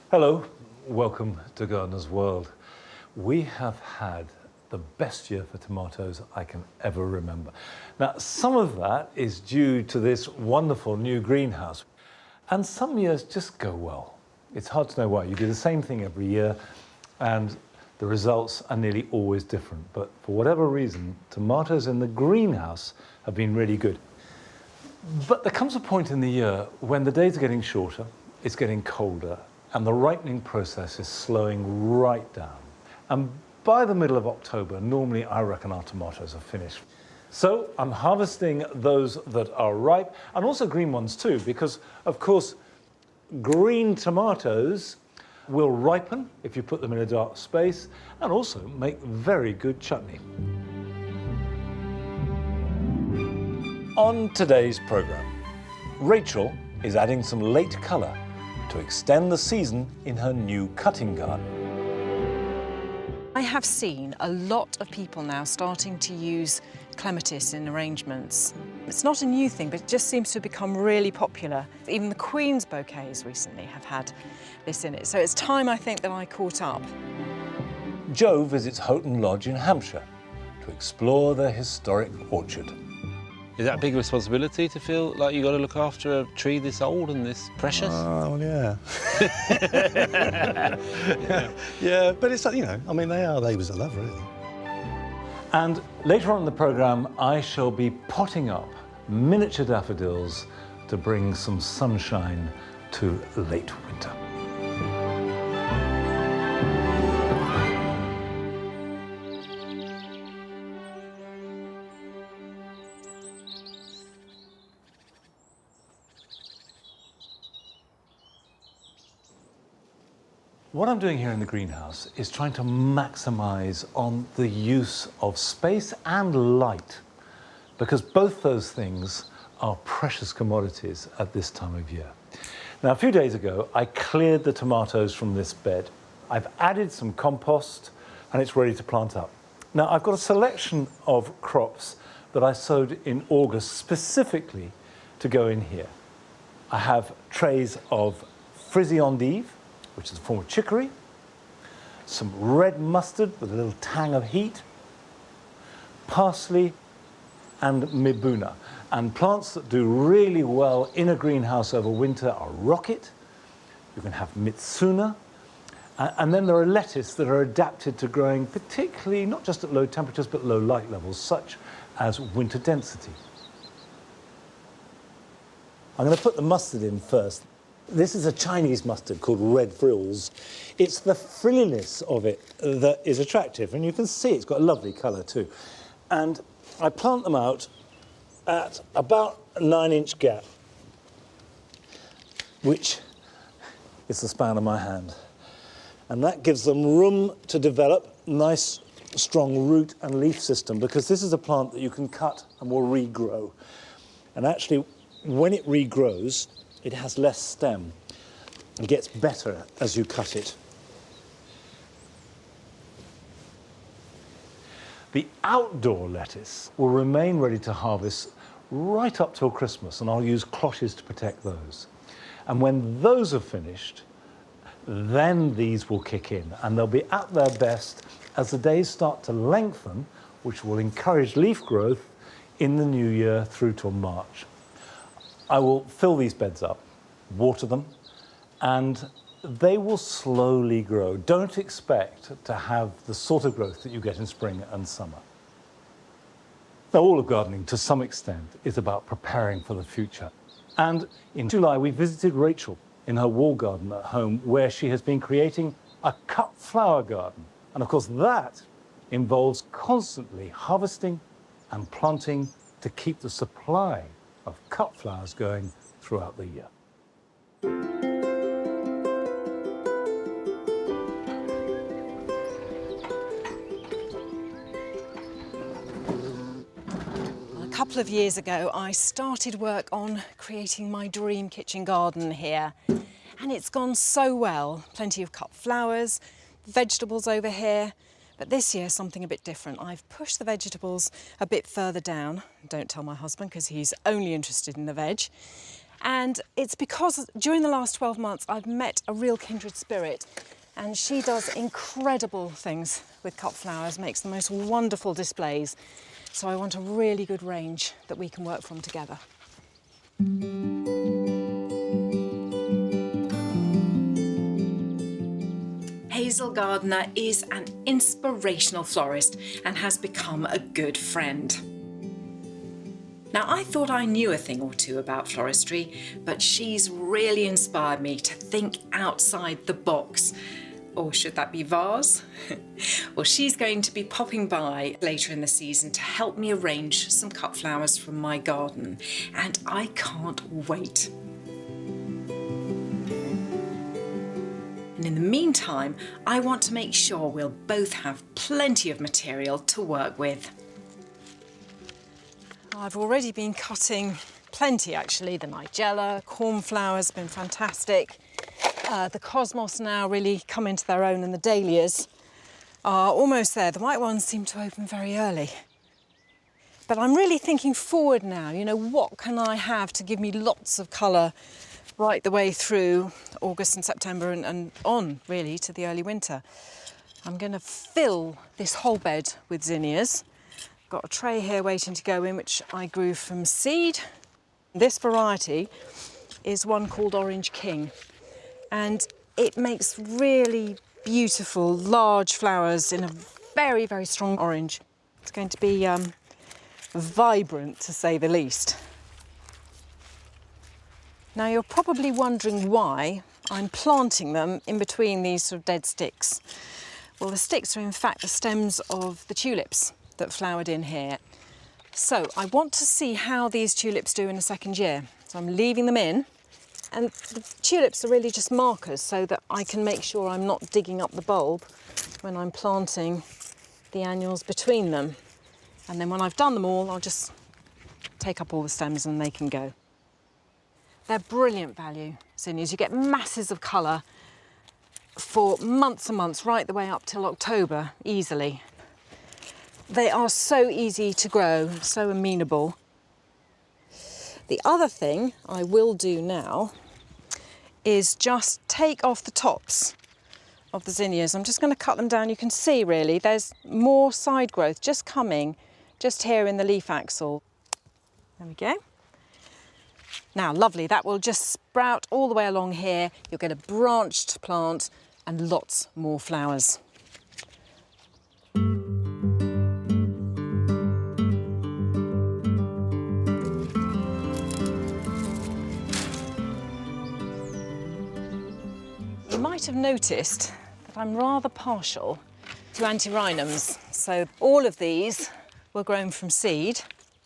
Hello, welcome to Gardener's World. We have had the best year for tomatoes I can ever remember. Now, some of that is due to this wonderful new greenhouse, and some years just go well. It's hard to know why. You do the same thing every year, and the results are nearly always different. But for whatever reason, tomatoes in the greenhouse have been really good. But there comes a point in the year when the days are getting shorter, it's getting colder, and the ripening process is slowing right down. And by the middle of October, normally I reckon our tomatoes are finished. So I'm harvesting those that are ripe, and also green ones too, because of course, green tomatoes will ripen if you put them in a dark space, and also make very good chutney. On today's programme, Rachel is adding some late colour to extend the season in her new cutting garden. I have seen a lot of people now starting to use clematis in arrangements. It's not a new thing, but it just seems to have become really popular. Even the Queen's bouquets recently have had this in it. So it's time, I think, that I caught up. Jo visits Houghton Lodge in Hampshire to explore their historic orchard. Is that a big responsibility to feel like you've got to look after a tree this old and this precious? Oh, yeah. Yeah, but it's, you know, I mean, they was a love, really. And later on in the programme, I shall be potting up miniature daffodils to bring some sunshine to late winter. What I'm doing here in the greenhouse is trying to maximise on the use of space and light, because both those things are precious commodities at this time of year. Now, a few days ago, I cleared the tomatoes from this bed. I've added some compost and it's ready to plant up. Now, I've got a selection of crops that I sowed in August specifically to go in here. I have trays of frizzy endive, which is a form of chicory, some red mustard with a little tang of heat, parsley and mibuna. And plants that do really well in a greenhouse over winter are rocket. You can have mitsuna. And then there are lettuce that are adapted to growing particularly not just at low temperatures but low light levels, such as winter density. I'm going to put the mustard in first. This is a Chinese mustard called red frills. It's the frilliness of it that is attractive, and you can see it's got a lovely colour too. And I plant them out at about a 9-inch gap, which is the span of my hand. And that gives them room to develop nice, strong root and leaf system, because this is a plant that you can cut and will regrow. And actually, when it regrows, it has less stem. It gets better as you cut it. The outdoor lettuce will remain ready to harvest right up till Christmas, and I'll use cloches to protect those. And when those are finished, then these will kick in, and they'll be at their best as the days start to lengthen, which will encourage leaf growth in the new year through till March. I will fill these beds up, water them, and they will slowly grow. Don't expect to have the sort of growth that you get in spring and summer. Now, all of gardening, to some extent, is about preparing for the future. And in July, we visited Rachel in her wall garden at home, where she has been creating a cut flower garden. And of course, that involves constantly harvesting and planting to keep the supply of cut flowers going throughout the year. A couple of years ago, I started work on creating my dream kitchen garden here, and it's gone so well. Plenty of cut flowers, vegetables over here. But this year, something a bit different. I've pushed the vegetables a bit further down. Don't tell my husband, because he's only interested in the veg. And it's because during the last 12 months I've met a real kindred spirit, and she does incredible things with cut flowers, makes the most wonderful displays. So I want a really good range that we can work from together. Hazel Gardner is an inspirational florist and has become a good friend. Now, I thought I knew a thing or two about floristry, but she's really inspired me to think outside the box. Or should that be vase? Well, she's going to be popping by later in the season to help me arrange some cut flowers from my garden, and I can't wait. And in the meantime, I want to make sure we'll both have plenty of material to work with. I've already been cutting plenty, actually. The nigella, cornflowers have been fantastic. The cosmos now really come into their own, and the dahlias are almost there. The white ones seem to open very early. But I'm really thinking forward now, you know, what can I have to give me lots of colour right the way through August and September and on, really, to the early winter. I'm going to fill this whole bed with zinnias. Got a tray here waiting to go in, which I grew from seed. This variety is one called Orange King, and it makes really beautiful, large flowers in a very, very strong orange. It's going to be vibrant, to say the least. Now, you're probably wondering why I'm planting them in between these sort of dead sticks. Well, the sticks are in fact the stems of the tulips that flowered in here. So I want to see how these tulips do in the second year. So I'm leaving them in, and the tulips are really just markers so that I can make sure I'm not digging up the bulb when I'm planting the annuals between them. And then when I've done them all, I'll just take up all the stems and they can go. They're brilliant value zinnias. You get masses of colour for months and months, right the way up till October, easily. They are so easy to grow, so amenable. The other thing I will do now is just take off the tops of the zinnias. I'm just going to cut them down. You can see, really, there's more side growth just coming, just here in the leaf axil. There we go. Now, lovely, that will just sprout all the way along here. You'll get a branched plant and lots more flowers. You might have noticed that I'm rather partial to antirrhinums. So all of these were grown from seed,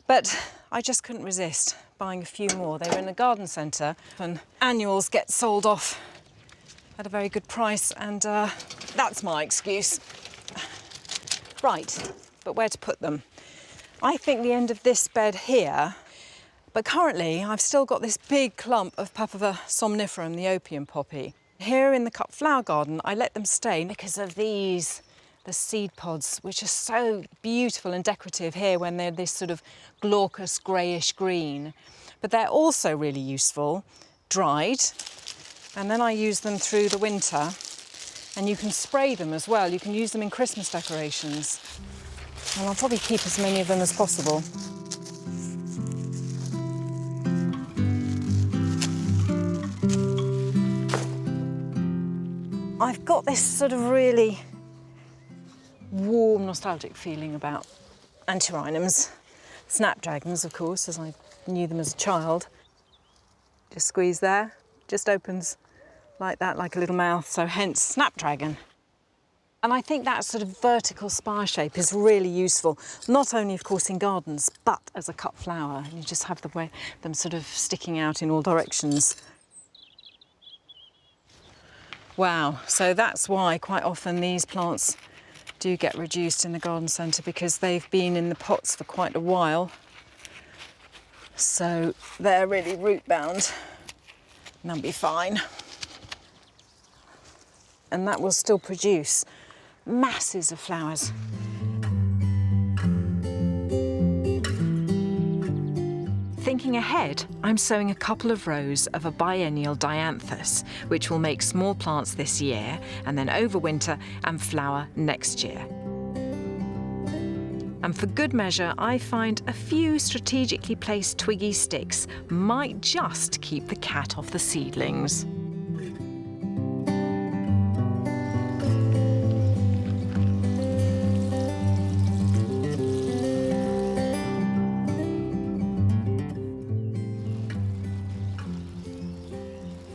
but I just couldn't resist buying a few more. They were in a garden centre, and annuals get sold off at a very good price, and that's my excuse. Right, but where to put them? I think the end of this bed here, but currently I've still got this big clump of Papaver somniferum, the opium poppy. Here in the cut flower garden, I let them stay because of these, the seed pods, which are so beautiful and decorative here when they're this sort of glaucous greyish green. But they're also really useful dried, and then I use them through the winter, and you can spray them as well. You can use them in Christmas decorations, and I'll probably keep as many of them as possible. I've got this sort of really warm, nostalgic feeling about antirrhinums. Snapdragons, of course, as I knew them as a child. Just squeeze there, just opens like that, like a little mouth, so hence snapdragon. And I think that sort of vertical spire shape is really useful, not only, of course, in gardens, but as a cut flower. You just have the way them sort of sticking out in all directions. Wow, so that's why quite often these plants do get reduced in the garden centre, because they've been in the pots for quite a while. So they're really root bound, and they'll be fine. And that will still produce masses of flowers. thinking ahead, I'm sowing a couple of rows of a biennial dianthus, which will make small plants this year and then overwinter and flower next year. And for good measure, I find a few strategically placed twiggy sticks might just keep the cat off the seedlings.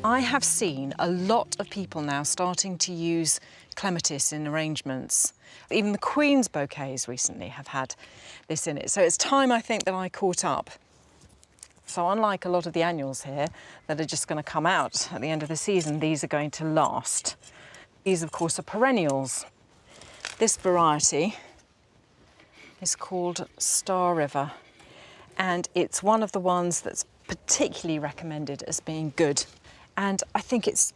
I have seen a lot of people now starting to use clematis in arrangements. Even the Queen's bouquets recently have had this in it. So it's time, I think, that I caught up. So unlike a lot of the annuals here that are just going to come out at the end of the season, these are going to last. These, of course, are perennials. This variety is called Star River, and it's one of the ones that's particularly recommended as being good. And I think it's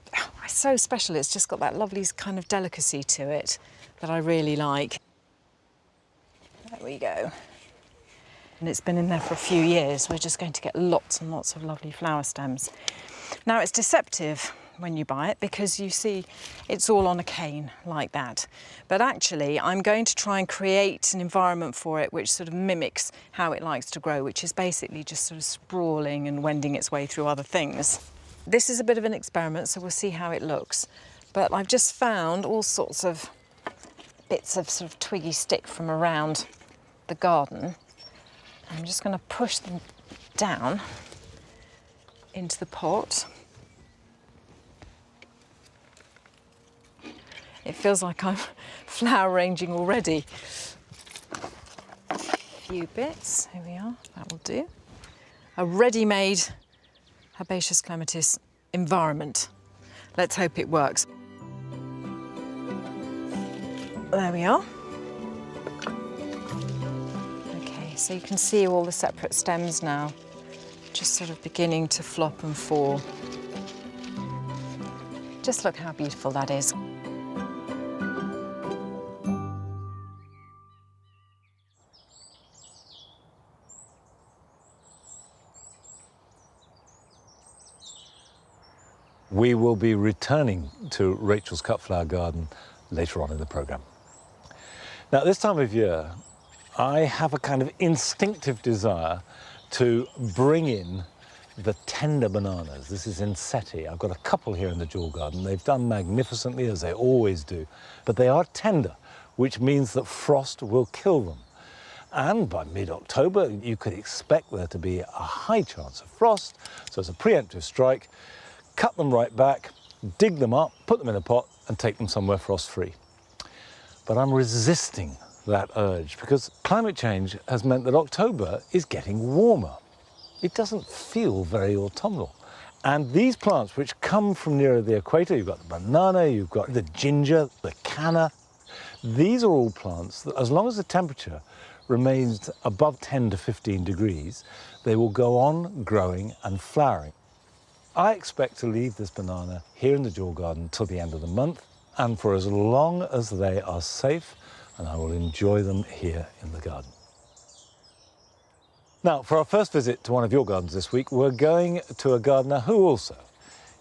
so special. It's just got that lovely kind of delicacy to it that I really like. There we go. And it's been in there for a few years. We're just going to get lots and lots of lovely flower stems. Now, it's deceptive when you buy it because you see it's all on a cane like that. But actually, I'm going to try and create an environment for it which sort of mimics how it likes to grow, which is basically just sort of sprawling and wending its way through other things. This is a bit of an experiment, so we'll see how it looks. But I've just found all sorts of bits of sort of twiggy stick from around the garden. I'm just going to push them down into the pot. It feels like I'm flower arranging already. A few bits, here we are, that will do. A ready-made herbaceous clematis environment. Let's hope it works. There we are. Okay, so you can see all the separate stems now, just sort of beginning to flop and fall. Just look how beautiful that is. We will be returning to Rachel's cut flower garden later on in the programme. Now, this time of year, I have a kind of instinctive desire to bring in the tender bananas. This is in Seti. I've got a couple here in the jewel garden. They've done magnificently, as they always do, but they are tender, which means that frost will kill them. And by mid-October, you could expect there to be a high chance of frost, so it's a preemptive strike. Cut them right back, dig them up, put them in a pot and take them somewhere frost-free. But I'm resisting that urge because climate change has meant that October is getting warmer. It doesn't feel very autumnal. And these plants which come from nearer the equator, you've got the banana, you've got the ginger, the canna, these are all plants that as long as the temperature remains above 10 to 15 degrees, they will go on growing and flowering. I expect to leave this banana here in the jewel garden till the end of the month and for as long as they are safe, and I will enjoy them here in the garden. Now, for our first visit to one of your gardens this week, we're going to a gardener who also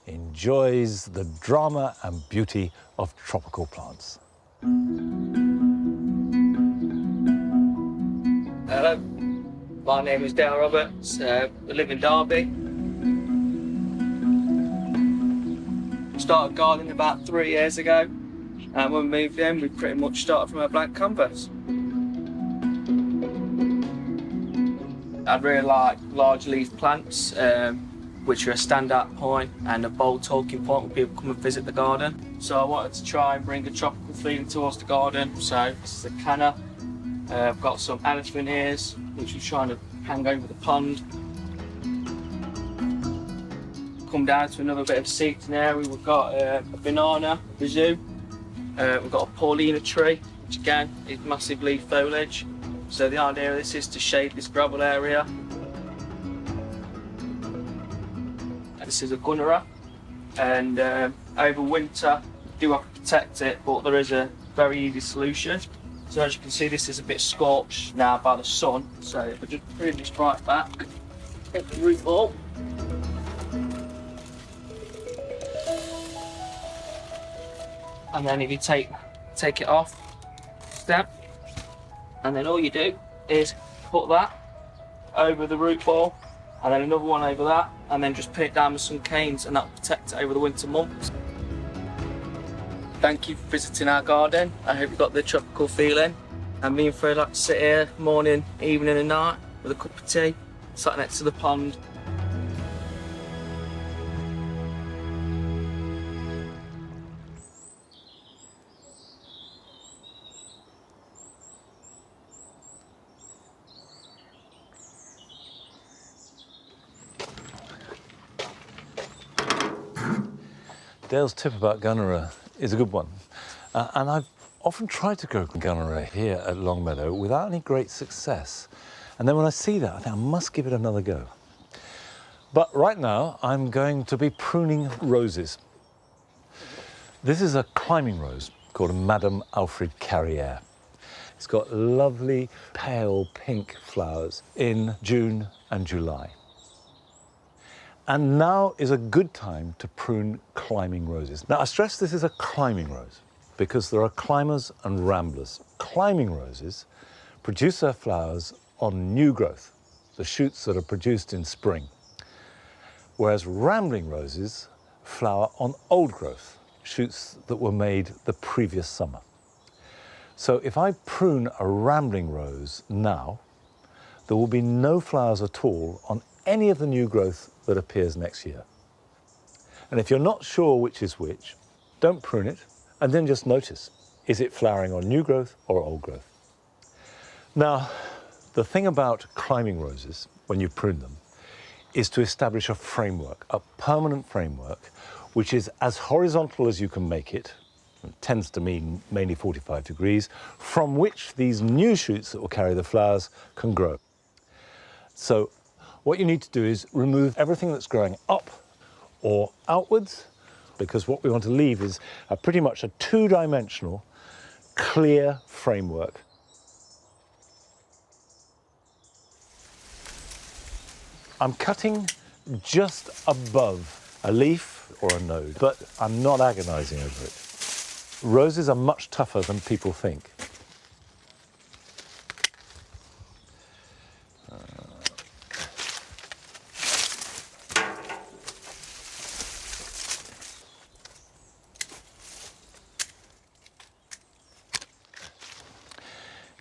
enjoys the drama and beauty of tropical plants. Hello, my name is Dale Roberts. I live in Derby. Started gardening about 3 years ago, and when we moved in, we pretty much started from a blank canvas. I really like large leaf plants, which are a standout point and a bold talking point when people come and visit the garden. So I wanted to try and bring a tropical feeling towards the garden. So this is a canna. I've got some elephant ears, which we're trying to hang over the pond. Come down to another bit of seating area. We've got a banana, a zoo. We've got a Paulina tree, which again is massive leaf foliage. So the idea of this is to shade this gravel area. This is a gunnera, and over winter you do have to protect it, but there is a very easy solution. So as you can see, this is a bit scorched now by the sun. So if I just bring this right back, Hit the root ball. And then if you take it off, stem, and then all you do is put that over the root ball, and then another one over that, and then just pin it down with some canes, and that'll protect it over the winter months. Thank you for visiting our garden. I hope you got the tropical feeling. And me and Fred like to sit here morning, evening and night with a cup of tea, sat next to the pond. Dale's tip about Gunnera is a good one. And I've often tried to grow Gunnera here at Longmeadow without any great success. And then when I see that, I think I must give it another go. But right now, I'm going to be pruning roses. This is a climbing rose called a Madame Alfred Carrière. It's got lovely pale pink flowers in June and July. And now is a good time to prune climbing roses. Now, I stress this is a climbing rose because there are climbers and ramblers. Climbing roses produce their flowers on new growth, the shoots that are produced in spring, whereas rambling roses flower on old growth, shoots that were made the previous summer. So if I prune a rambling rose now, there will be no flowers at all on any of the new growth that appears next year. And if you're not sure which is which, don't prune it and then just notice, is it flowering on new growth or old growth? Now, the thing about climbing roses, when you prune them, is to establish a framework, a permanent framework, which is as horizontal as you can make it. It tends to mean mainly 45 degrees, from which these new shoots that will carry the flowers can grow. So what you need to do is remove everything that's growing up or outwards, because what we want to leave is pretty much a two-dimensional, clear framework. I'm cutting just above a leaf or a node, but I'm not agonizing over it. Roses are much tougher than people think.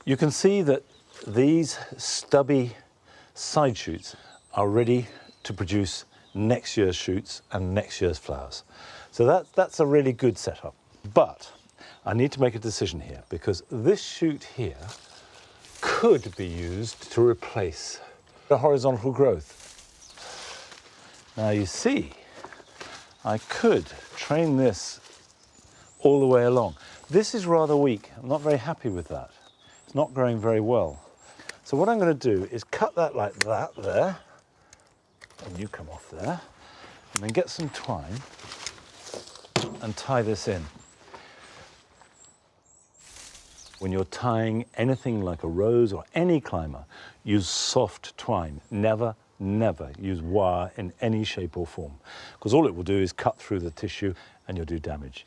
You can see that these stubby side shoots are ready to produce next year's shoots and next year's flowers. So that's a really good setup. But I need to make a decision here because this shoot here could be used to replace the horizontal growth. Now you see, I could train this all the way along. This is rather weak. I'm not very happy with that. It's not growing very well. So what I'm going to do is cut that like that there, and you come off there, and then get some twine and tie this in. When you're tying anything like a rose or any climber, use soft twine. Never, never use wire in any shape or form, because all it will do is cut through the tissue and you'll do damage.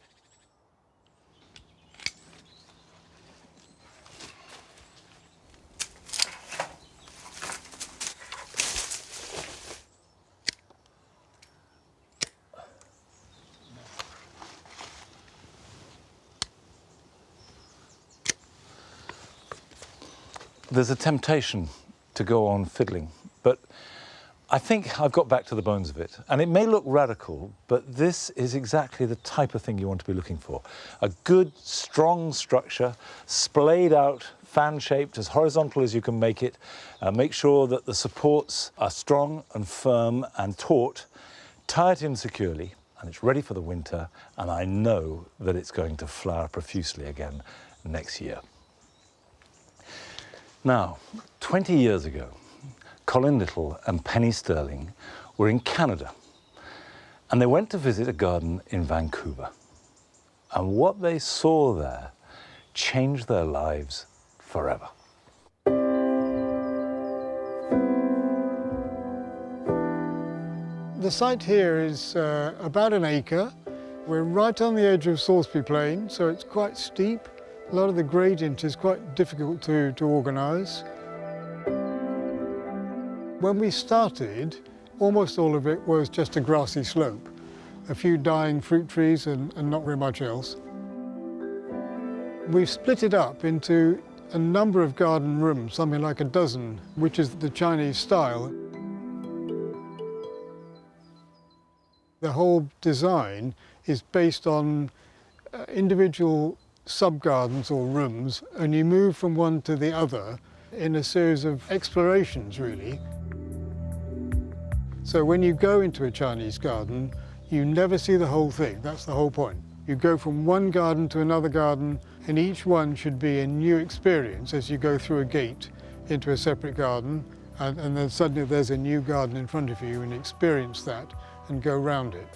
There's a temptation to go on fiddling, but I think I've got back to the bones of it. And it may look radical, but this is exactly the type of thing you want to be looking for. A good, strong structure, splayed out, fan-shaped, as horizontal as you can make it. Make sure that the supports are strong and firm and taut. Tie it in securely, and it's ready for the winter, and I know that it's going to flower profusely again next year. Now, 20 years ago, Colin Little and Penny Sterling were in Canada, and they went to visit a garden in Vancouver. And what they saw there changed their lives forever. the site here is about an acre. We're right on the edge of Salisbury Plain, so it's quite steep. A lot of the gradient is quite difficult to organise. When we started, almost all of it was just a grassy slope. A few dying fruit trees and not very much else. We've split it up into a number of garden rooms, something like a dozen, which is the Chinese style. The whole design is based on individual sub-gardens or rooms, and you move from one to the other in a series of explorations, really. So when you go into a Chinese garden, you never see the whole thing. That's the whole point. You go from one garden to another garden, and each one should be a new experience as you go through a gate into a separate garden, and then suddenly there's a new garden in front of you, and experience that and go round it.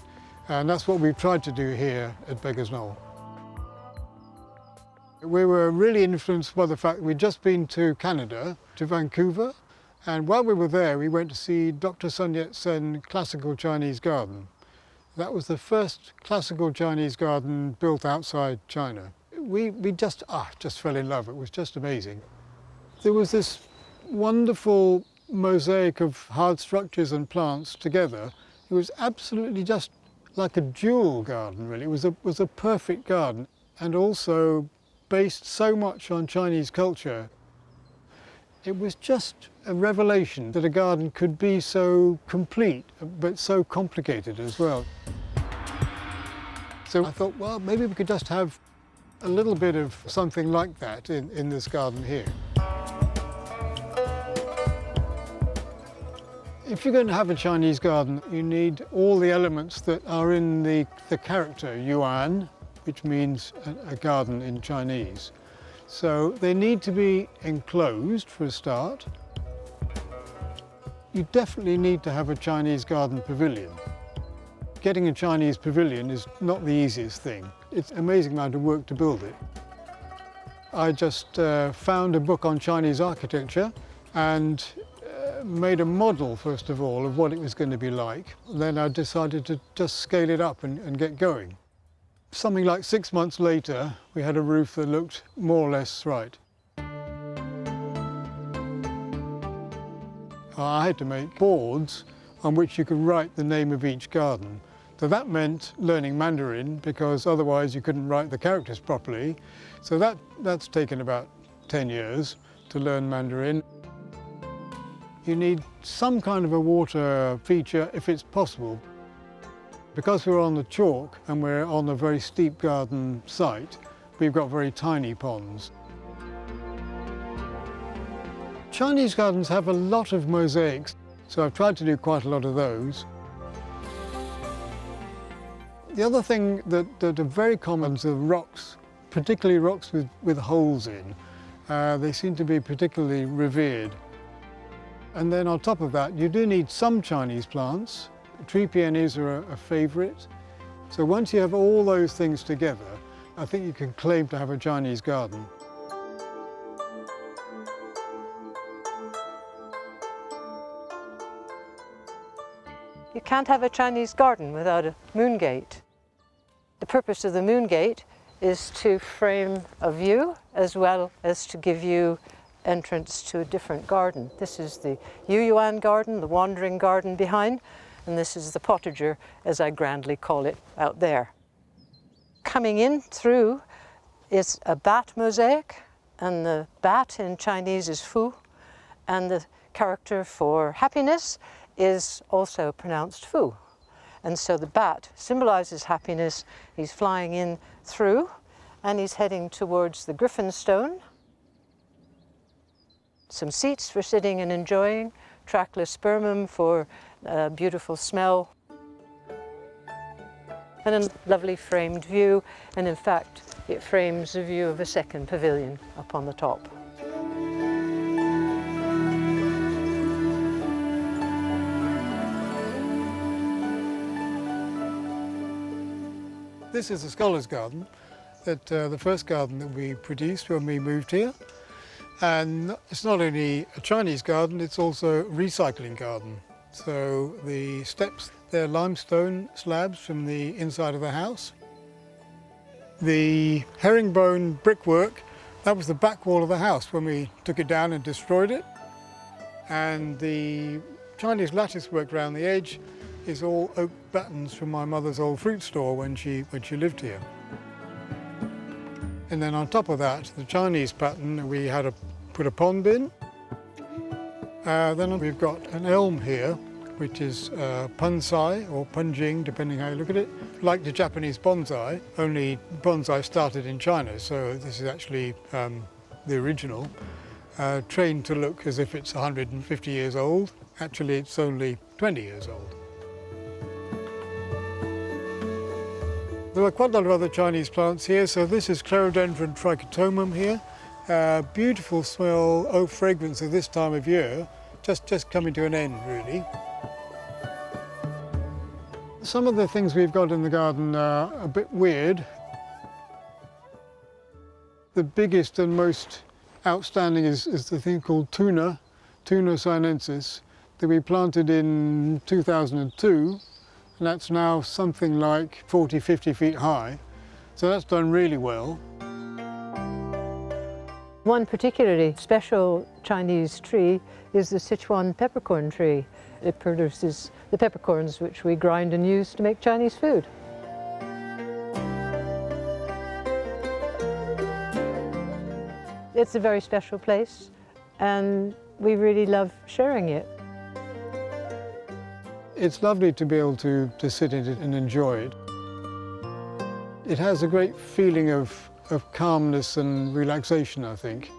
And that's what we've tried to do here at Beggars Knoll. We were really influenced by the fact that we'd just been to Canada, to Vancouver, and while we were there we went to see Dr. Sun Yat-sen Classical Chinese Garden. That was the first classical Chinese garden built outside China. We just fell in love. It was just amazing. There was this wonderful mosaic of hard structures and plants together. It was absolutely just like a jewel garden, really. It was a perfect garden, and also based so much on Chinese culture. It was just a revelation that a garden could be so complete, but so complicated as well. So I thought, well, maybe we could just have a little bit of something like that in this garden here. If you're going to have a Chinese garden, you need all the elements that are in the character yuan, which means a garden in Chinese. So they need to be enclosed for a start. You definitely need to have a Chinese garden pavilion. Getting a Chinese pavilion is not the easiest thing. It's an amazing amount of work to build it. I just found a book on Chinese architecture and made a model, first of all, of what it was going to be like. Then I decided to just scale it up and get going. Something like 6 months later, we had a roof that looked more or less right. I had to make boards on which you could write the name of each garden. So that meant learning Mandarin, because otherwise you couldn't write the characters properly. So that's taken about 10 years to learn Mandarin. You need some kind of a water feature if it's possible. Because we're on the chalk and we're on a very steep garden site, we've got very tiny ponds. Chinese gardens have a lot of mosaics, so I've tried to do quite a lot of those. The other thing that are very common is the rocks, particularly rocks with holes in. They seem to be particularly revered. And then on top of that, you do need some Chinese plants. Tree peonies are a favourite. So once you have all those things together, I think you can claim to have a Chinese garden. You can't have a Chinese garden without a moon gate. The purpose of the moon gate is to frame a view as well as to give you entrance to a different garden. This is the Yuyuan garden, the wandering garden behind, and this is the potager, as I grandly call it, out there. Coming in through is a bat mosaic, and the bat in Chinese is fu, and the character for happiness is also pronounced fu. And so the bat symbolizes happiness. He's flying in through, and he's heading towards the griffin stone. Some seats for sitting and enjoying, trackless spermum for a beautiful smell, and a lovely framed view, and in fact it frames a view of a second pavilion up on the top. This is the Scholars' Garden, the first garden that we produced when we moved here. And it's not only a Chinese garden, it's also a recycling garden. So the steps, They're limestone slabs from the inside of the house. The herringbone brickwork, that was the back wall of the house when we took it down and destroyed it. And the Chinese lattice work around the edge is all oak battens from my mother's old fruit store when she lived here. And then on top of that, the Chinese pattern, we had to put a pond in. Then we've got an elm here, which is punsai or punjing, depending how you look at it. Like the Japanese bonsai, only bonsai started in China, so this is actually the original. Trained to look as if it's 150 years old. Actually, it's only 20 years old. There are quite a lot of other Chinese plants here. So this is Clerodendron trichotomum here. Beautiful smell, oak fragrance at this time of year. Just coming to an end, really. Some of the things we've got in the garden are a bit weird. The biggest and most outstanding is the thing called Tuna sinensis, that we planted in 2002, and that's now something like 40, 50 feet high. So that's done really well. One particularly special Chinese tree is the Sichuan peppercorn tree. It produces the peppercorns which we grind and use to make Chinese food. It's a very special place, and we really love sharing it. It's lovely to be able to sit in it and enjoy it. It has a great feeling of calmness and relaxation, I think.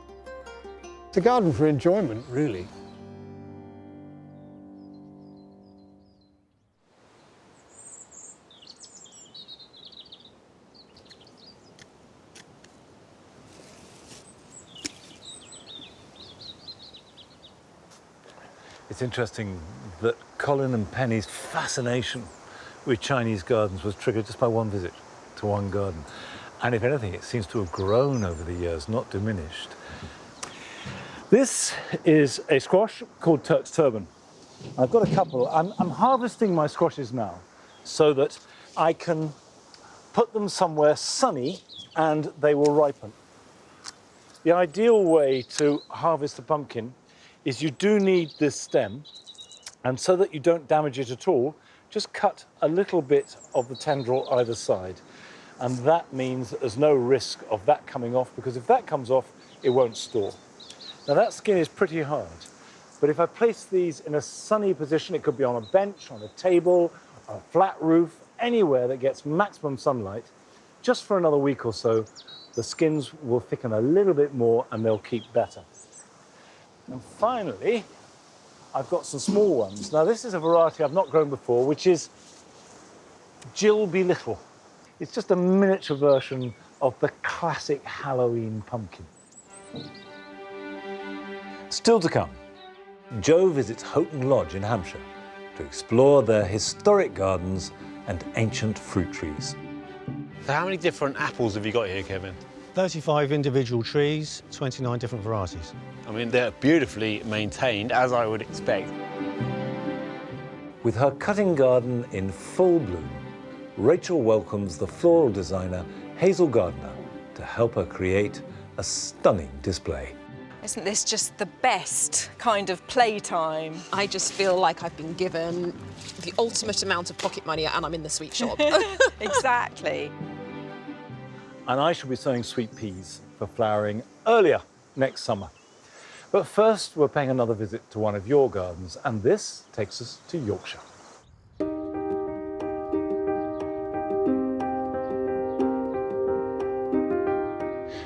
It's a garden for enjoyment, really. It's interesting that Colin and Penny's fascination with Chinese gardens was triggered just by one visit to one garden. And if anything, it seems to have grown over the years, not diminished. This is a squash called Turk's Turban. I've got a couple. I'm harvesting my squashes now so that I can put them somewhere sunny and they will ripen. The ideal way to harvest a pumpkin is you do need this stem, and so that you don't damage it at all, just cut a little bit of the tendril either side. And that means that there's no risk of that coming off, because if that comes off, it won't store. Now that skin is pretty hard, but if I place these in a sunny position, it could be on a bench, on a table, on a flat roof, anywhere that gets maximum sunlight, just for another week or so, the skins will thicken a little bit more and they'll keep better. And finally, I've got some small ones. Now this is a variety I've not grown before, which is Jilby Little. It's just a miniature version of the classic Halloween pumpkin. Still to come, Joe visits Houghton Lodge in Hampshire to explore their historic gardens and ancient fruit trees. So how many different apples have you got here, Kevin? 35 individual trees, 29 different varieties. I mean, they're beautifully maintained, as I would expect. With her cutting garden in full bloom, Rachel welcomes the floral designer Hazel Gardner to help her create a stunning display. Isn't this just the best kind of playtime? I just feel like I've been given the ultimate amount of pocket money and I'm in the sweet shop. Exactly. And I shall be sowing sweet peas for flowering earlier next summer. But first, we're paying another visit to one of your gardens, and this takes us to Yorkshire.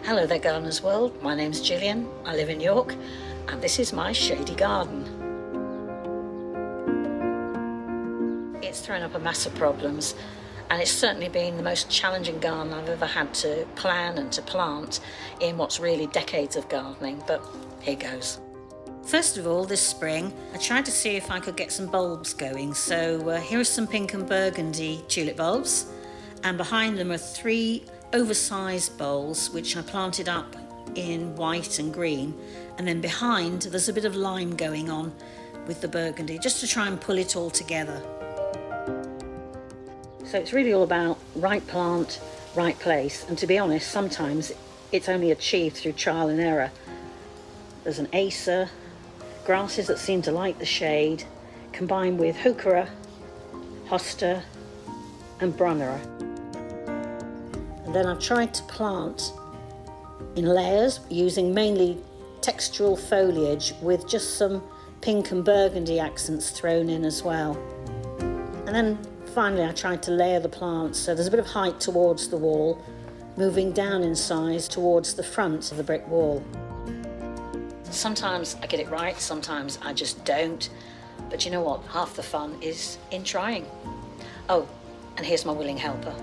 Hello there, Gardener's World. My name's Gillian. I live in York, and this is my shady garden. It's thrown up a mass of problems, and it's certainly been the most challenging garden I've ever had to plan and to plant in what's really decades of gardening, but here goes. First of all, this spring, I tried to see if I could get some bulbs going. So here are some pink and burgundy tulip bulbs, and behind them are 3 oversized bowls, which I planted up in white and green. And then behind, there's a bit of lime going on with the burgundy, just to try and pull it all together. So it's really all about right plant, right place. And to be honest, sometimes it's only achieved through trial and error. There's an acer, grasses that seem to like the shade, combined with heuchera, hosta and brunnera. And then I've tried to plant in layers using mainly textural foliage with just some pink and burgundy accents thrown in as well. And then finally I tried to layer the plants so there's a bit of height towards the wall, moving down in size towards the front of the brick wall. Sometimes I get it right, sometimes I just don't. But you know what? Half the fun is in trying. Oh, and here's my willing helper.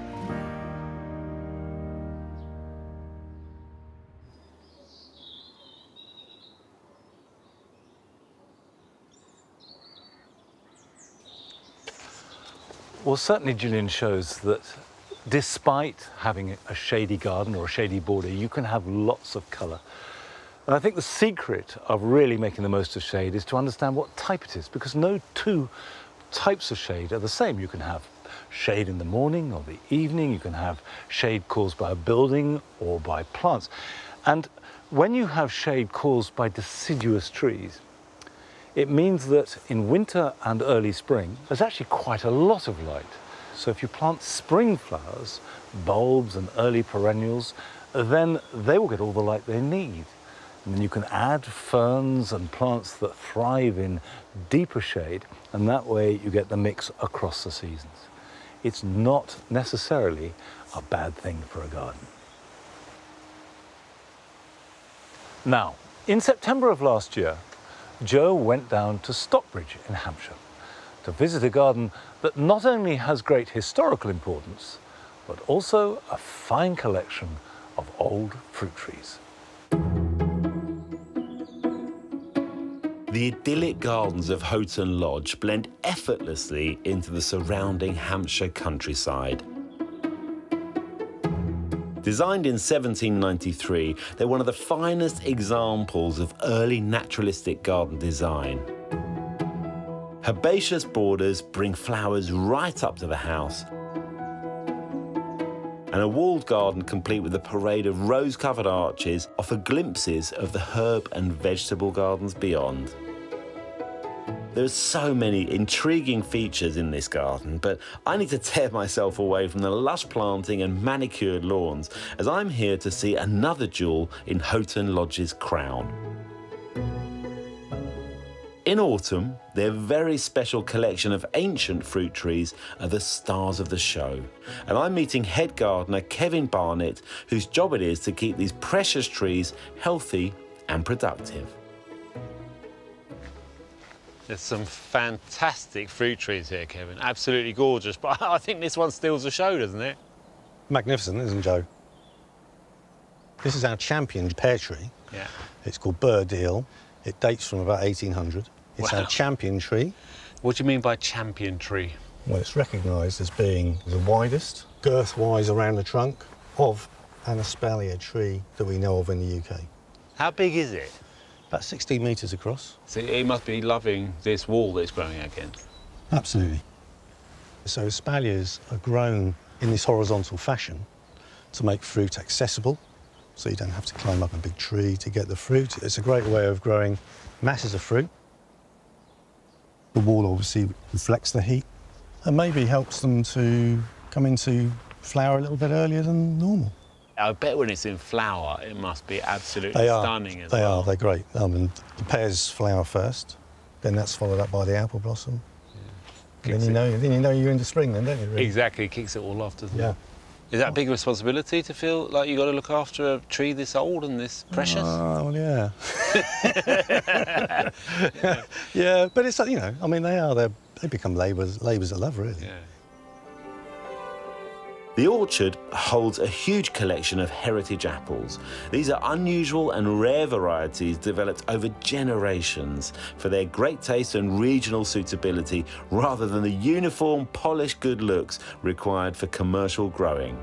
Well, certainly Gillian shows that despite having a shady garden or a shady border, you can have lots of colour. And I think the secret of really making the most of shade is to understand what type it is, because no two types of shade are the same. You can have shade in the morning or the evening, you can have shade caused by a building or by plants. And when you have shade caused by deciduous trees, it means that in winter and early spring, there's actually quite a lot of light. So if you plant spring flowers, bulbs and early perennials, then they will get all the light they need. And then you can add ferns and plants that thrive in deeper shade, and that way you get the mix across the seasons. It's not necessarily a bad thing for a garden. Now, in September of last year, Joe went down to Stockbridge in Hampshire to visit a garden that not only has great historical importance, but also a fine collection of old fruit trees. The idyllic gardens of Houghton Lodge blend effortlessly into the surrounding Hampshire countryside. Designed in 1793, they're one of the finest examples of early naturalistic garden design. Herbaceous borders bring flowers right up to the house, and a walled garden complete with a parade of rose-covered arches offer glimpses of the herb and vegetable gardens beyond. There's so many intriguing features in this garden, but I need to tear myself away from the lush planting and manicured lawns, as I'm here to see another jewel in Houghton Lodge's crown. In autumn, their very special collection of ancient fruit trees are the stars of the show. And I'm meeting head gardener Kevin Barnett, whose job it is to keep these precious trees healthy and productive. There's some fantastic fruit trees here, Kevin. Absolutely gorgeous, but I think this one steals the show, doesn't it? Magnificent, isn't it, Joe? This is our champion pear tree. Yeah. It's called Burdeel. It dates from about 1800. It's Wow. our champion tree. What do you mean by champion tree? Well, it's recognised as being the widest, girth-wise around the trunk, of an espalier tree that we know of in the UK. How big is it? About 16 metres across. So it must be loving this wall that it's growing against. Absolutely. So espaliers are grown in this horizontal fashion to make fruit accessible, so you don't have to climb up a big tree to get the fruit. It's a great way of growing masses of fruit. The wall obviously reflects the heat and maybe helps them to come into flower a little bit earlier than normal. I bet when it's in flower, it must be absolutely stunning as well. They're great. And the pears flower first, then that's followed up by the apple blossom. Yeah. And then you know you're into spring then, don't you, really? Exactly, kicks it all off, doesn't Yeah. it? Is that a big responsibility to feel like you've got to look after a tree this old and this precious? Oh, well, yeah. Yeah, but it's, you know, I mean, they become labours of love, really. Yeah. The orchard holds a huge collection of heritage apples. These are unusual and rare varieties developed over generations for their great taste and regional suitability rather than the uniform, polished good looks required for commercial growing.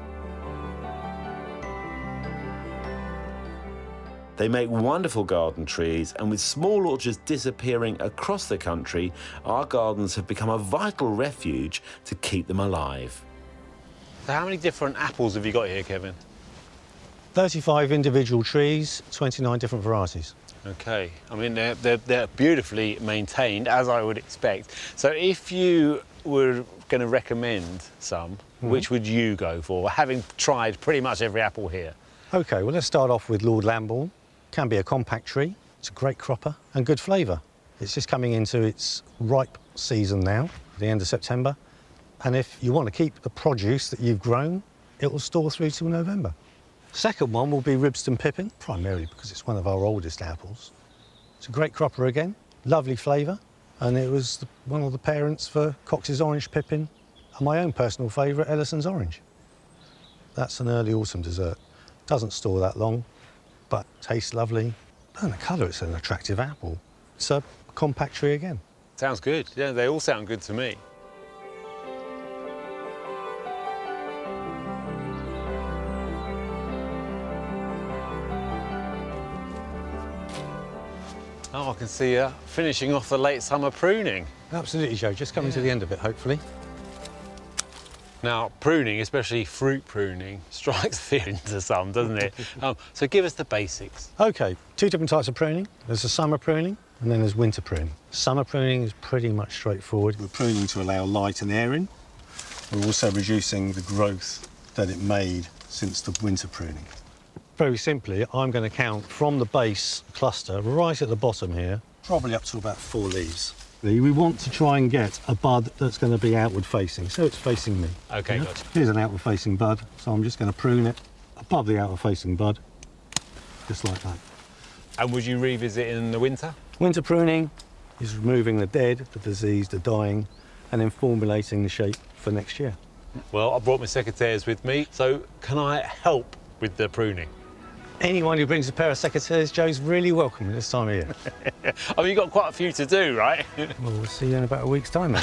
They make wonderful garden trees, and with small orchards disappearing across the country, our gardens have become a vital refuge to keep them alive. So how many different apples have you got here, Kevin? 35 individual trees, 29 different varieties. Okay, I mean, they're beautifully maintained, as I would expect. So if you were going to recommend some, which would you go for, having tried pretty much every apple here? OK, well, let's start off with Lord Lambourne. Can be a compact tree. It's a great cropper and good flavour. It's just coming into its ripe season now, the end of September. And if you want to keep the produce that you've grown, it will store through till November. Second one will be Ribston Pippin, primarily because it's one of our oldest apples. It's a great cropper again, lovely flavour, and it was one of the parents for Cox's Orange Pippin and my own personal favourite, Ellison's Orange. That's an early autumn dessert. Doesn't store that long, but tastes lovely. And the colour, it's an attractive apple. It's a compact tree again. Sounds good. Yeah, they all sound good to me. Oh, I can see you finishing off the late summer pruning. Absolutely, Joe. Just coming to the end of it, hopefully. Now, pruning, especially fruit pruning, strikes fear into some, doesn't it? So give us the basics. OK, two different types of pruning. There's the summer pruning and then there's winter pruning. Summer pruning is pretty much straightforward. We're pruning to allow light and air in. We're also reducing the growth that it made since the winter pruning. Very simply, I'm going to count from the base cluster right at the bottom here, probably up to about 4 leaves. We want to try and get a bud that's going to be outward facing, so it's facing me. OK, gotcha. Here's an outward facing bud, so I'm just going to prune it above the outward facing bud, just like that. And would you revisit in the winter? Winter pruning is removing the dead, the diseased, the dying, and then formulating the shape for next year. Well, I brought my secateurs with me, so can I help with the pruning? Anyone who brings a pair of secateurs, Joe's really welcome this time of year. I mean, you've got quite a few to do, right? Well, we'll see you in about a week's time, then.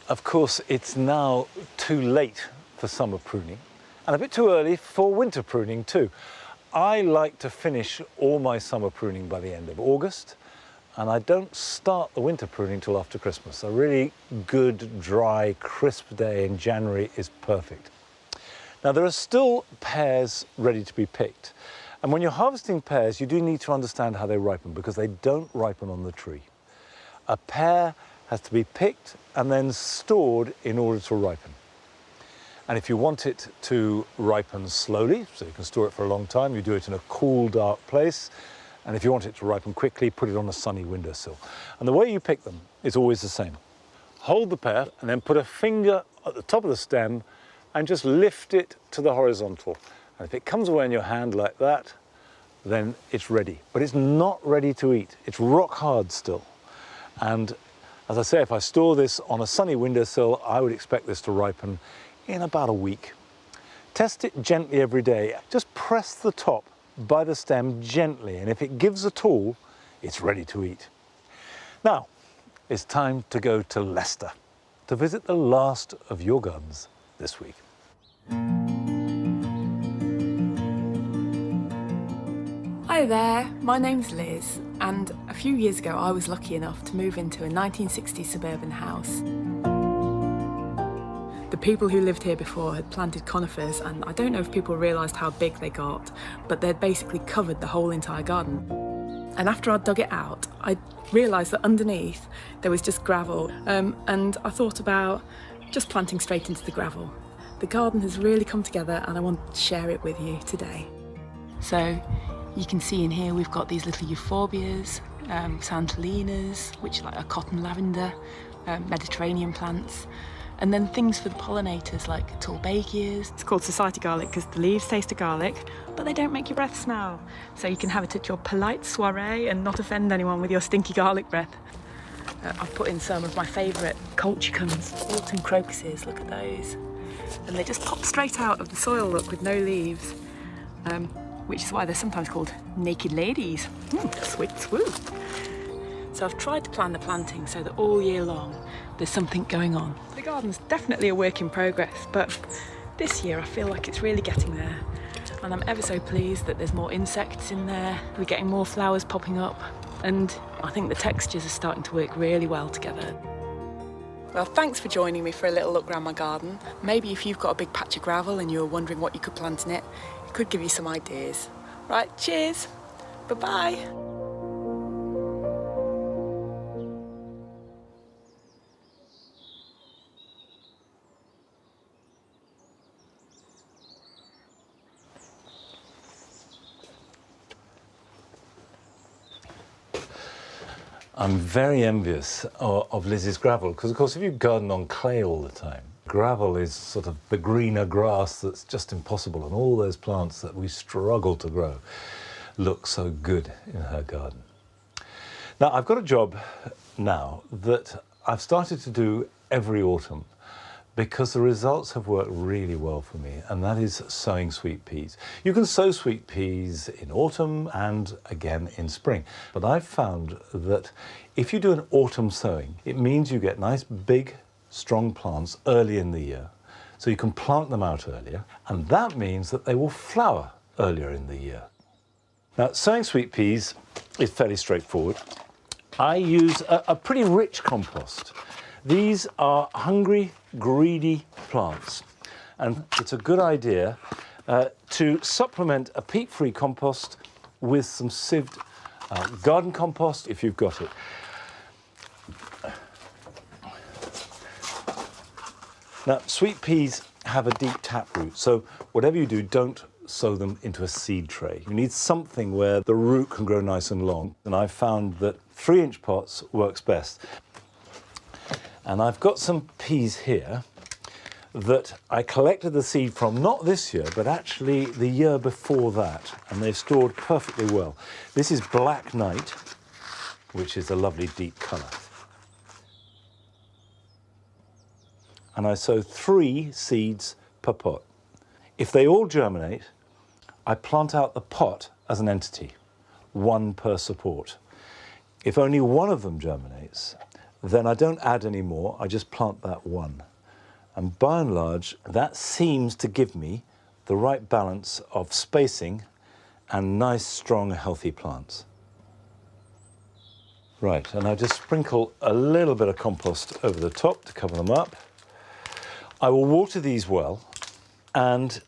Of course, it's now too late for summer pruning and a bit too early for winter pruning too. I like to finish all my summer pruning by the end of August, and I don't start the winter pruning till after Christmas. A really good, dry, crisp day in January is perfect. Now, there are still pears ready to be picked. And when you're harvesting pears, you do need to understand how they ripen, because they don't ripen on the tree. A pear has to be picked and then stored in order to ripen. And if you want it to ripen slowly, so you can store it for a long time, you do it in a cool, dark place. And if you want it to ripen quickly, put it on a sunny windowsill. And the way you pick them is always the same. Hold the pear and then put a finger at the top of the stem and just lift it to the horizontal. And if it comes away in your hand like that, then it's ready. But it's not ready to eat. It's rock hard still. And as I say, if I store this on a sunny windowsill, I would expect this to ripen in about a week. Test it gently every day. Just press the top by the stem gently, and if it gives at all, it's ready to eat. Now, it's time to go to Leicester to visit the last of your gardens this week. Hi there, my name's Liz, and a few years ago I was lucky enough to move into a 1960s suburban house. The people who lived here before had planted conifers, and I don't know if people realised how big they got, but they'd basically covered the whole entire garden. And after I dug it out, I realised that underneath there was just gravel, and I thought about just planting straight into the gravel. The garden has really come together, and I want to share it with you today. So you can see in here we've got these little euphorbias, santalinas, which are like a cotton lavender, Mediterranean plants, and then things for the pollinators like Tulbagias. It's called society garlic because the leaves taste of garlic, but they don't make your breath smell. So you can have it at your polite soiree and not offend anyone with your stinky garlic breath. I've put in some of my favourite colchicums, autumn crocuses, look at those. And they just pop straight out of the soil, look, with no leaves. Which is why they're sometimes called naked ladies. Sweet swoop. So I've tried to plan the planting so that all year long there's something going on. The garden's definitely a work in progress, but this year I feel like it's really getting there. And I'm ever so pleased that there's more insects in there, we're getting more flowers popping up, and I think the textures are starting to work really well together. Well, thanks for joining me for a little look around my garden. Maybe if you've got a big patch of gravel and you're wondering what you could plant in it, it could give you some ideas. Right, cheers. Bye-bye. I'm very envious of Liz's gravel because, of course, if you garden on clay all the time, gravel is sort of the greener grass that's just impossible, and all those plants that we struggle to grow look so good in her garden. Now, I've got a job now that I've started to do every autumn because the results have worked really well for me, and that is sowing sweet peas. You can sow sweet peas in autumn and again in spring, but I've found that if you do an autumn sowing, it means you get nice big strong plants early in the year, so you can plant them out earlier, and that means that they will flower earlier in the year. Now, sowing sweet peas is fairly straightforward. I use a pretty rich compost. These are hungry, greedy plants, and it's a good idea to supplement a peat-free compost with some sieved garden compost if you've got it. Now, sweet peas have a deep taproot, so whatever you do, don't sow them into a seed tray. You need something where the root can grow nice and long, and I've found that 3-inch pots works best. And I've got some peas here that I collected the seed from, not this year, but actually the year before that, and they've stored perfectly well. This is Black Knight, which is a lovely deep colour. And I sow 3 seeds per pot. If they all germinate, I plant out the pot as an entity, 1 per support. If only one of them germinates, then I don't add any more, I just plant that one. And by and large, that seems to give me the right balance of spacing and nice, strong, healthy plants. Right, and I just sprinkle a little bit of compost over the top to cover them up. I will water these well, and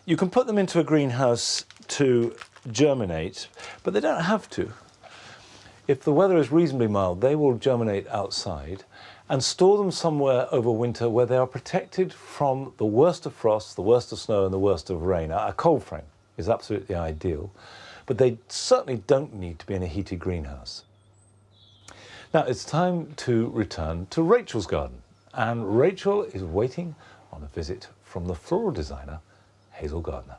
you can put them into a greenhouse to germinate, but they don't have to. If the weather is reasonably mild, they will germinate outside, and store them somewhere over winter where they are protected from the worst of frost, the worst of snow, and the worst of rain. A cold frame is absolutely ideal, but they certainly don't need to be in a heated greenhouse. Now it's time to return to Rachel's garden, and Rachel is waiting on a visit from the floral designer, Hazel Gardner.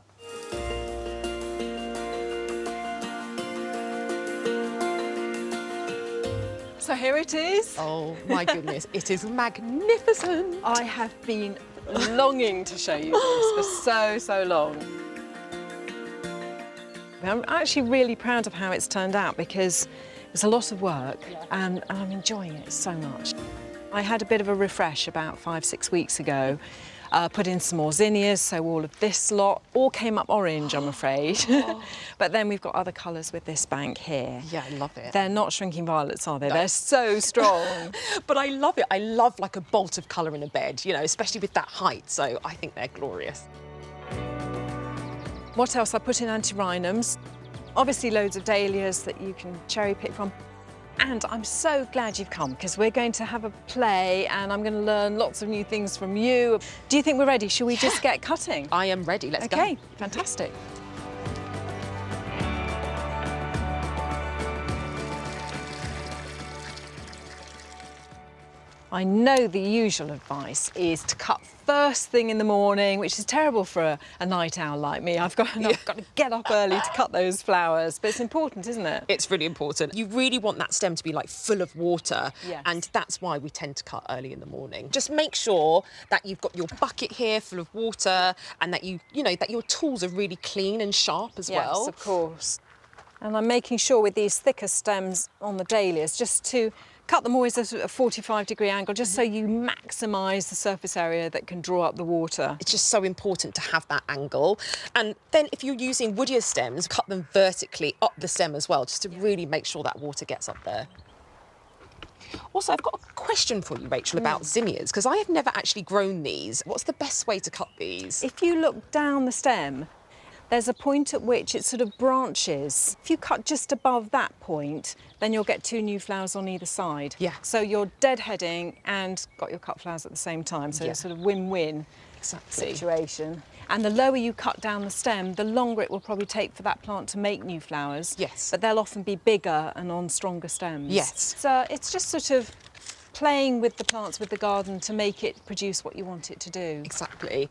So here it is. Oh my goodness, it is magnificent. I have been longing to show you this for so long. I'm actually really proud of how it's turned out because it's a lot of work and I'm enjoying it so much. I had a bit of a refresh about 5-6 weeks ago. Put in some more zinnias, so all of this lot all came up orange, I'm afraid. But then we've got other colours with this bank here. Yeah, I love it. They're not shrinking violets, are they? No. They're so strong. But I love it. I love like a bolt of colour in a bed, you know, especially with that height. So I think they're glorious. What else? I put in antirrhinums. Obviously loads of dahlias that you can cherry pick from. And I'm so glad you've come because we're going to have a play and I'm going to learn lots of new things from you. Do you think we're ready? Shall we just get cutting? I am ready. Let's go. Okay, fantastic. I know the usual advice is to cut first thing in the morning, which is terrible for a night owl like me. I've got to get up early to cut those flowers, but it's important, isn't it? It's really important. You really want that stem to be like full of water, yes. And that's why we tend to cut early in the morning. Just make sure that you've got your bucket here full of water and that you know that your tools are really clean and sharp as well. Yes, of course. And I'm making sure with these thicker stems on the dahlias just to cut them always at a 45-degree angle, just so you maximise the surface area that can draw up the water. It's just so important to have that angle. And then if you're using woodier stems, cut them vertically up the stem as well, just to really make sure that water gets up there. Also, I've got a question for you, Rachel, about zinnias, because I have never actually grown these. What's the best way to cut these? If you look down the stem, there's a point at which it sort of branches. If you cut just above that point, then you'll get 2 new flowers on either side. Yeah. So you're deadheading and got your cut flowers at the same time. So it's sort of win-win situation. And the lower you cut down the stem, the longer it will probably take for that plant to make new flowers. Yes. But they'll often be bigger and on stronger stems. Yes. So it's just sort of playing with the plants, with the garden, to make it produce what you want it to do. Exactly.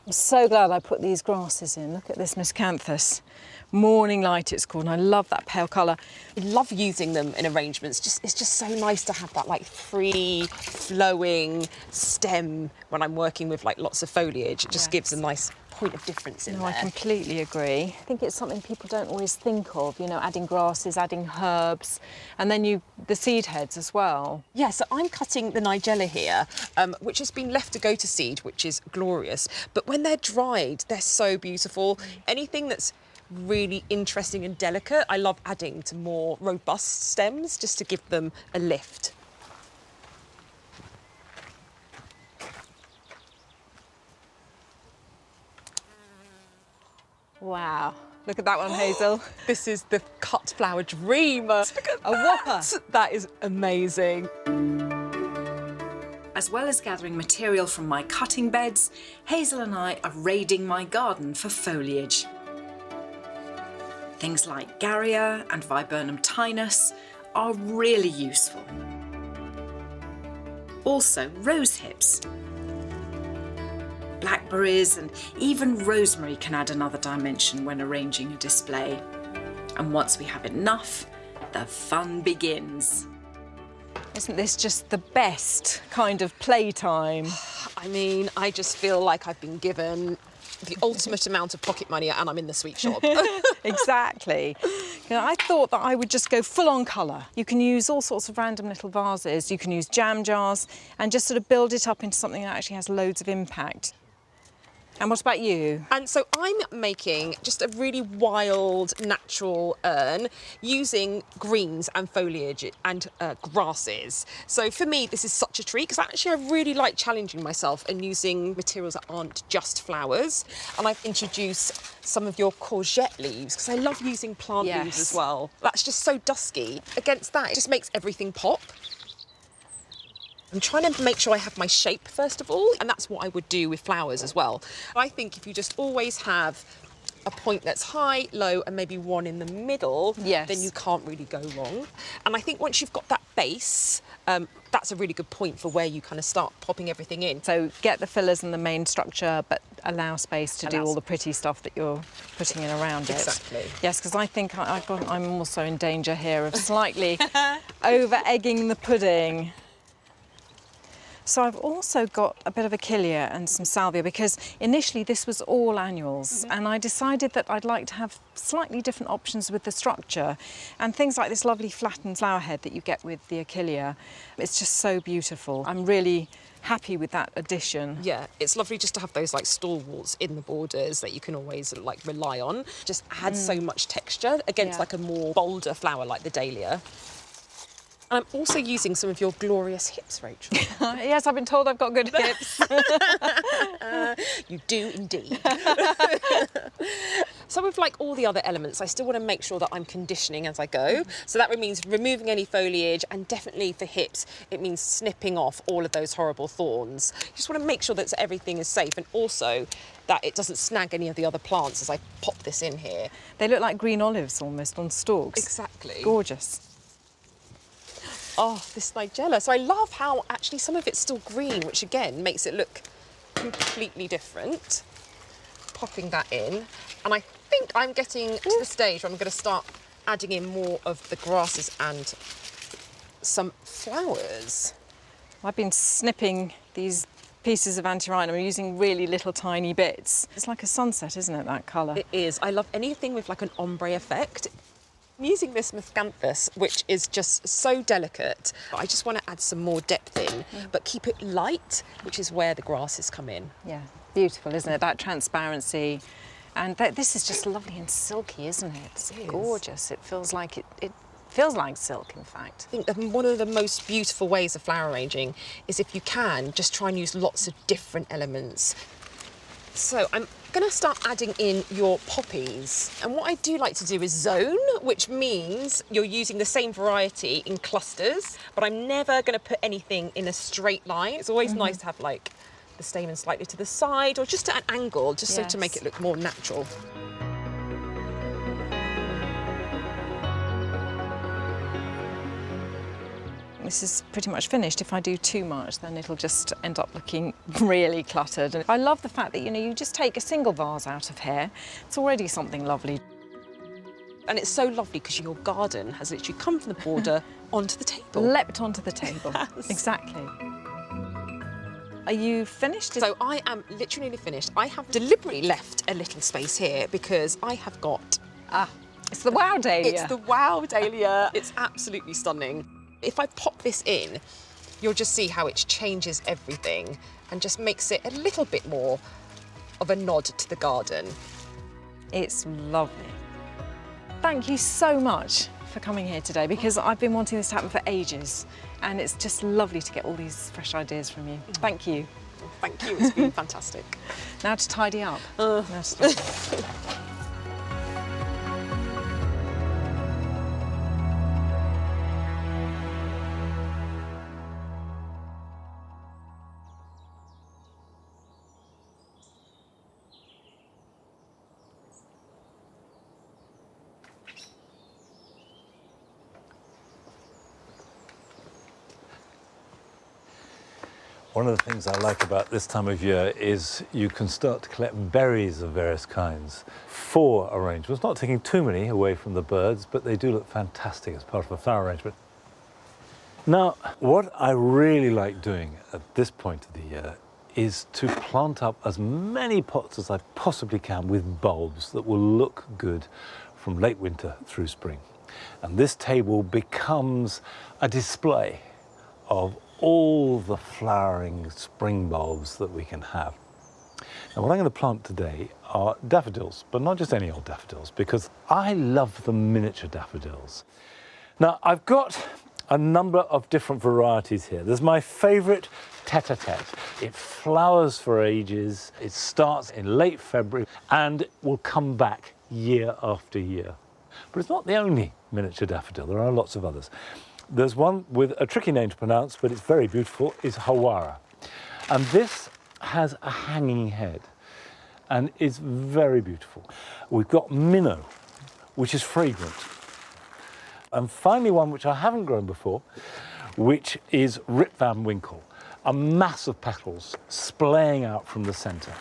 I'm so glad I put these grasses in. Look at this miscanthus. Morning Light it's called, and I love that pale colour. I love using them in arrangements. It's just so nice to have that like free flowing stem when I'm working with like lots of foliage. It just gives a nice point of difference in there. I completely agree. I think it's something people don't always think of, you know, adding grasses, adding herbs, and then the seed heads as well. Yeah, so I'm cutting the nigella here, which has been left to go to seed, which is glorious. But when they're dried, they're so beautiful. Anything that's really interesting and delicate, I love adding to more robust stems just to give them a lift. Wow, look at that one, Hazel. This is the cut flower dream. Look at a whopper. That is amazing. As well as gathering material from my cutting beds, Hazel and I are raiding my garden for foliage. Things like Garrya and Viburnum tinus are really useful. Also rose hips. Blackberries and even rosemary can add another dimension when arranging a display. And once we have enough, the fun begins. Isn't this just the best kind of playtime? I mean, I just feel like I've been given the ultimate amount of pocket money and I'm in the sweet shop. Exactly. You know, I thought that I would just go full on colour. You can use all sorts of random little vases, you can use jam jars and just sort of build it up into something that actually has loads of impact. And what about you? And so I'm making just a really wild, natural urn using greens and foliage and grasses. So for me, this is such a treat because actually I really like challenging myself and using materials that aren't just flowers. And I've introduced some of your courgette leaves because I love using plant leaves as well. That's just so dusky. Against that, it just makes everything pop. I'm trying to make sure I have my shape first of all, and that's what I would do with flowers as well. I think if you just always have a point that's high, low, and maybe one in the middle, then you can't really go wrong. And I think once you've got that base, that's a really good point for where you kind of start popping everything in. So get the fillers and the main structure, but allow space to do all the pretty stuff that you're putting in around it. Exactly. Yes, because I think I'm also in danger here of slightly over-egging the pudding. So I've also got a bit of achillea and some salvia because initially this was all annuals and I decided that I'd like to have slightly different options with the structure and things like this lovely flattened flower head that you get with the achillea. It's just so beautiful. I'm really happy with that addition. Yeah, it's lovely just to have those like stalwarts in the borders that you can always like rely on. Just adds so much texture against like a more bolder flower like the dahlia. And I'm also using some of your glorious hips, Rachel. Yes, I've been told I've got good hips. You do indeed. So with like all the other elements, I still want to make sure that I'm conditioning as I go. So that means removing any foliage and definitely for hips, it means snipping off all of those horrible thorns. You just want to make sure that everything is safe and also that it doesn't snag any of the other plants as I pop this in here. They look like green olives almost on stalks. Exactly. Gorgeous. Oh, this nigella. So I love how actually some of it's still green, which again makes it look completely different. Popping that in. And I think I'm getting to the stage where I'm going to start adding in more of the grasses and some flowers. I've been snipping these pieces of antirrhinum. I'm using really little tiny bits. It's like a sunset, isn't it, that colour? It is. I love anything with like an ombre effect. I'm using this miscanthus, which is just so delicate. I just want to add some more depth in, but keep it light, which is where the grasses come in. Yeah, beautiful, isn't it? That transparency. And this is just lovely and silky, isn't it? It's gorgeous. It feels like it feels like silk, in fact. I think that one of the most beautiful ways of flower arranging is if you can just try and use lots of different elements. So I'm going to start adding in your poppies. And what I do like to do is zone, which means you're using the same variety in clusters, but I'm never going to put anything in a straight line. It's always nice to have like the stamen slightly to the side or just at an angle, just so to make it look more natural. This is pretty much finished. If I do too much, then it'll just end up looking really cluttered. And I love the fact that, you know, you just take a single vase out of here. It's already something lovely. And it's so lovely because your garden has literally come from the border onto the table. Leapt onto the table. Yes. Exactly. Are you finished? So I am literally finished. I have deliberately left a little space here because I have got... it's the wow dahlia. It's the wow dahlia. It's absolutely stunning. If I pop this in, you'll just see how it changes everything and just makes it a little bit more of a nod to the garden. It's lovely. Thank you so much for coming here today, because I've been wanting this to happen for ages, and it's just lovely to get all these fresh ideas from you. Thank you. Thank you, it's been fantastic. Now to tidy up. One of the things I like about this time of year is you can start to collect berries of various kinds for arrangements, not taking too many away from the birds, but they do look fantastic as part of a flower arrangement. Now, what I really like doing at this point of the year is to plant up as many pots as I possibly can with bulbs that will look good from late winter through spring. And this table becomes a display of all the flowering spring bulbs that we can have. Now, what I'm going to plant today are daffodils, but not just any old daffodils, because I love the miniature daffodils. Now, I've got a number of different varieties here. There's my favourite tete-a-tete. It flowers for ages, it starts in late February, and will come back year after year. But it's not the only miniature daffodil, there are lots of others. There's one with a tricky name to pronounce, but it's very beautiful, it's Hawara. And this has a hanging head and is very beautiful. We've got minnow, which is fragrant. And finally one which I haven't grown before, which is Rip Van Winkle, a mass of petals splaying out from the centre.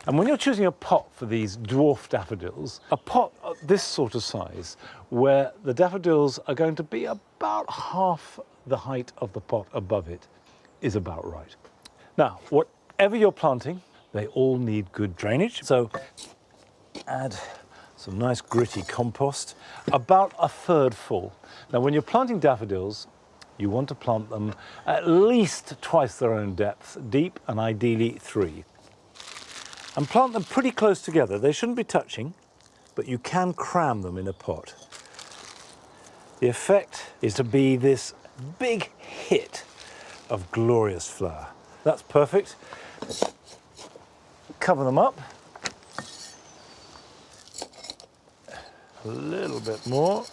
And when you're choosing a pot for these dwarf daffodils, a pot this sort of size, where the daffodils are going to be about half the height of the pot above it, is about right. Now, whatever you're planting, they all need good drainage. So add some nice gritty compost, about a third full. Now, when you're planting daffodils, you want to plant them at least twice their own depth, deep, and ideally 3. And plant them pretty close together. They shouldn't be touching, but you can cram them in a pot. The effect is to be this big hit of glorious flower. That's perfect. Cover them up. A little bit more.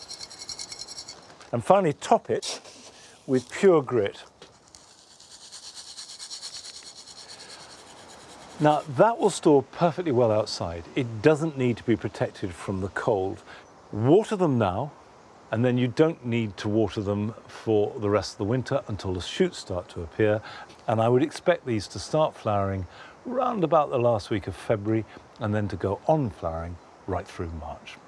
And finally top it with pure grit. Now, that will store perfectly well outside. It doesn't need to be protected from the cold. Water them now, and then you don't need to water them for the rest of the winter until the shoots start to appear. And I would expect these to start flowering round about the last week of February, and then to go on flowering right through March.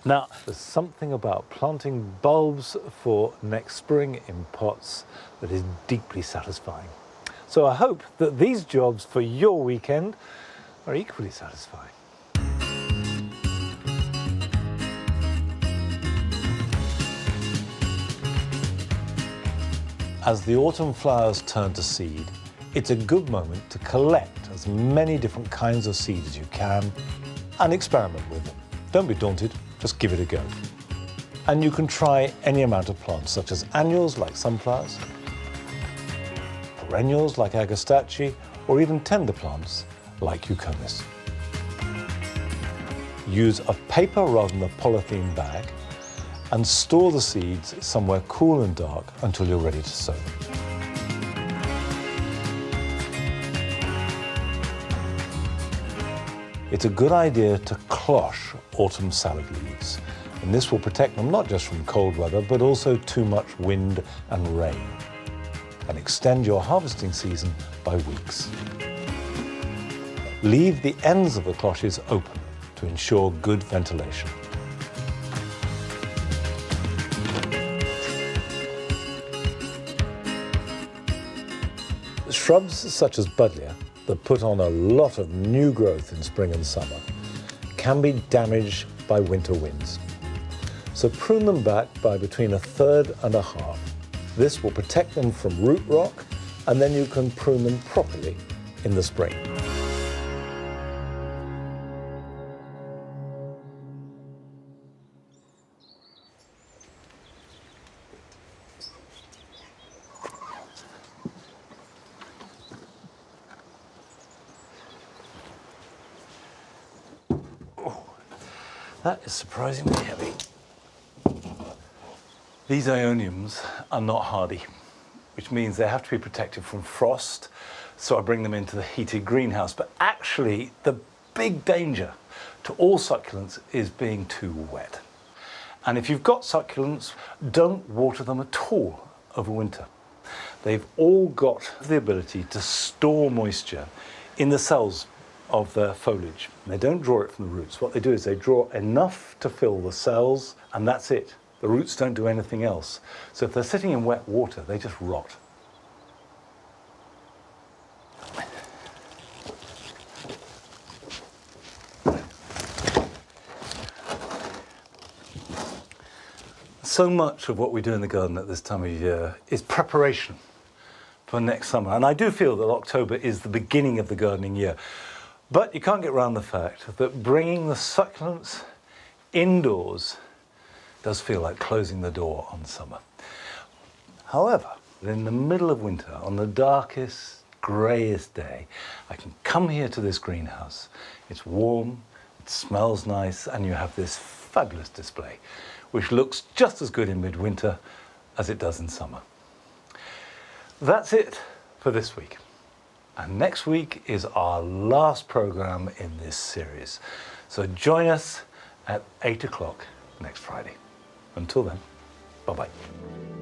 Now, there's something about planting bulbs for next spring in pots that is deeply satisfying. So I hope that these jobs for your weekend are equally satisfying. As the autumn flowers turn to seed, it's a good moment to collect as many different kinds of seeds as you can and experiment with them. Don't be daunted, just give it a go. And you can try any amount of plants, such as annuals like sunflowers, perennials like agastache, or even tender plants like eucomis. Use a paper rather than a polythene bag and store the seeds somewhere cool and dark until you're ready to sow them. It's a good idea to cloche autumn salad leaves, and this will protect them not just from cold weather, but also too much wind and rain, and extend your harvesting season by weeks. Leave the ends of the cloches open to ensure good ventilation. Shrubs such as buddleia that put on a lot of new growth in spring and summer can be damaged by winter winds. So prune them back by between 1/3 and 1/2. This will protect them from root rot, and then you can prune them properly in the spring. That is surprisingly heavy. These Ioniums are not hardy, which means they have to be protected from frost, so I bring them into the heated greenhouse. But actually, the big danger to all succulents is being too wet. And if you've got succulents, don't water them at all over winter. They've all got the ability to store moisture in the cells of their foliage. They don't draw it from the roots. What they do is they draw enough to fill the cells, and that's it. The roots don't do anything else. So if they're sitting in wet water, they just rot. So much of what we do in the garden at this time of year is preparation for next summer. And I do feel that October is the beginning of the gardening year. But you can't get around the fact that bringing the succulents indoors does feel like closing the door on summer. However, in the middle of winter, on the darkest, greyest day, I can come here to this greenhouse. It's warm, it smells nice, and you have this fabulous display, which looks just as good in midwinter as it does in summer. That's it for this week. And next week is our last programme in this series. So join us at 8 o'clock next Friday. Until then, bye-bye.